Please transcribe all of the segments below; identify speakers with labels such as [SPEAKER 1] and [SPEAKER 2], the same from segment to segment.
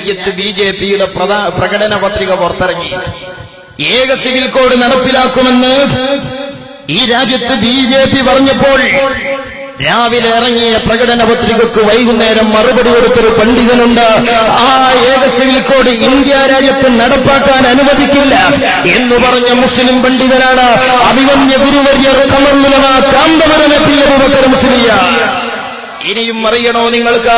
[SPEAKER 1] രാജ്യത്ത് ബിജെപിയുടെ പ്രകടന പത്രിക പുറത്തിറങ്ങി. ഏക സിവിൽ കോഡ് നടപ്പിലാക്കുമെന്ന് ഈ രാജ്യത്ത് ബിജെപി പറഞ്ഞപ്പോൾ രാവിലെ ഇറങ്ങിയ പ്രകടന പത്രികക്ക് വൈകുന്നേരം മറുപടി കൊടുത്തൊരു പണ്ഡിതനുണ്ട്. ആ ഏക സിവിൽ കോഡ് ഇന്ത്യ രാജ്യത്ത് നടപ്പാക്കാൻ അനുവദിക്കില്ല എന്ന് പറഞ്ഞ മുസ്ലിം പണ്ഡിതനാണ് അഭിമന്യ ഗുരുവര്യർ ഖമർ ഉലമ കാന്തപുരം പി അബൂബക്കർ മുസ്ലിയാർ. ഇനിയും അറിയണോ നിങ്ങൾക്ക്?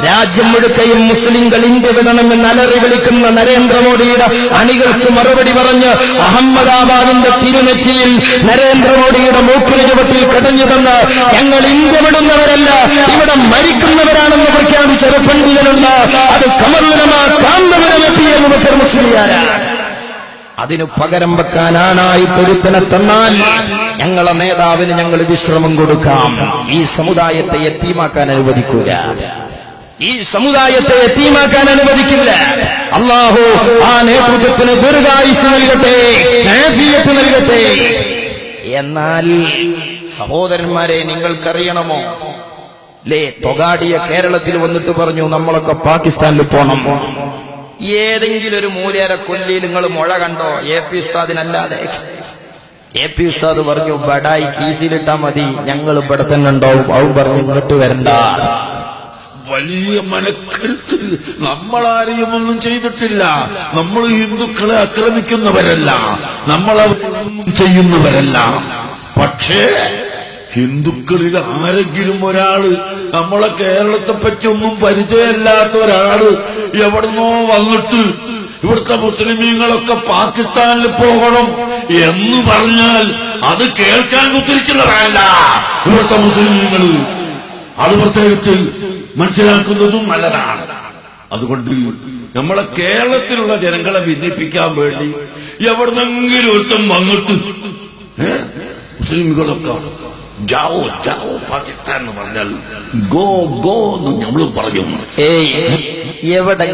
[SPEAKER 1] രാജ്യം മുഴുക്കയും മുസ്ലിങ്ങൾ ഇന്ത്യ വിടണമെന്ന് അലറി വിളിക്കുന്ന നരേന്ദ്രമോദിയുടെ അണികൾക്ക് മറുപടി പറഞ്ഞ് അഹമ്മദാബാദിന്റെ തിരുനെറ്റിയിൽ നരേന്ദ്രമോദിയുടെ മൂക്കിന് ചുവട്ടിൽ കടഞ്ഞു തന്ന് ഞങ്ങൾ ഇന്ത്യ വിടുന്നവരല്ല, ഇവിടെ മരിക്കുന്നവരാണെന്ന് പ്രഖ്യാപിച്ചൊരു പണ്ഡിതനുണ്ട്. അത് ഖമർ ഉലമ കാന്തപുരം പി അബൂബക്കർ മുസ്ലിയാരാണ്. അതിനു പകരം വെക്കാൻ ആനായിട്ടൊരുത്തനെ തന്നാൽ ഞങ്ങളെ നേതാവിന് ഞങ്ങൾ വിശ്രമം കൊടുക്കാം. ഈ സമുദായത്തെ യത്തീമാക്കാൻ അനുവദിക്കൂല, ഈ സമുദായത്തെ യത്തീമാക്കാൻ അനുവദിക്കില്ല. അല്ലാഹു ആ നേതൃത്വത്തിന് ദീർഘായുസ് നൽകട്ടെ, ആഫിയത്ത് നൽകട്ടെ. എന്നാൽ സഹോദരന്മാരെ, നിങ്ങൾക്കറിയണമോ, തൊഗാഡിയ കേരളത്തിൽ വന്നിട്ട് പറഞ്ഞു നമ്മളൊക്കെ പാകിസ്ഥാനിൽ പോണം. ഏതെങ്കിലും ഒരു മൂലേരെ കൊല്ലി നിങ്ങൾ മുഴ കണ്ടോ? എ പി ഉസ്താദിനല്ലാതെ. എ പി ഉസ്താദ് പറഞ്ഞു ബടായി കീസിലിട്ടാ മതി, ഞങ്ങൾ ഇവിടെ തന്നെ ഉണ്ടാവും. അവൻ പറഞ്ഞു ഇങ്ങോട്ട് വരണ്ട.
[SPEAKER 2] വലിയ മനക്കരുത്ത്. നമ്മളാരെയും ഒന്നും ചെയ്തിട്ടില്ല. നമ്മൾ ഹിന്ദുക്കളെ ആക്രമിക്കുന്നവരല്ല, നമ്മളൊന്നും ചെയ്യുന്നവരല്ല. പക്ഷേ ഹിന്ദുക്കളിൽ ആരെങ്കിലും ഒരാള്, നമ്മളെ കേരളത്തെ പറ്റി ഒന്നും പരിചയമില്ലാത്ത ഒരാള് എവിടുന്നോ വന്നിട്ട് ഇവിടുത്തെ മുസ്ലിമീങ്ങളൊക്കെ പാകിസ്ഥാനിൽ പോകണം എന്ന് പറഞ്ഞാൽ അത് കേൾക്കാൻ കുത്തിരിക്കുന്നവരല്ല ഇവിടുത്തെ മുസ്ലിമീങ്ങൾ. അത് പ്രത്യേകിച്ച് മനസ്സിലാക്കുന്നതും നല്ലതാണ്. അതുകൊണ്ട് നമ്മളെ കേരളത്തിലുള്ള ജനങ്ങളെ ഭിന്നിപ്പിക്കാൻ വേണ്ടി എവിടുന്നെങ്കിലും ഒരുത്തം വന്നിട്ട് മുസ്ലിമുകളൊക്കെ ജാവോ ജാവോ പാകിസ്ഥാൻ എന്ന് പറഞ്ഞാൽ ഗോ ഗോ എന്ന് നമ്മൾ പറഞ്ഞു.
[SPEAKER 1] എവിടെ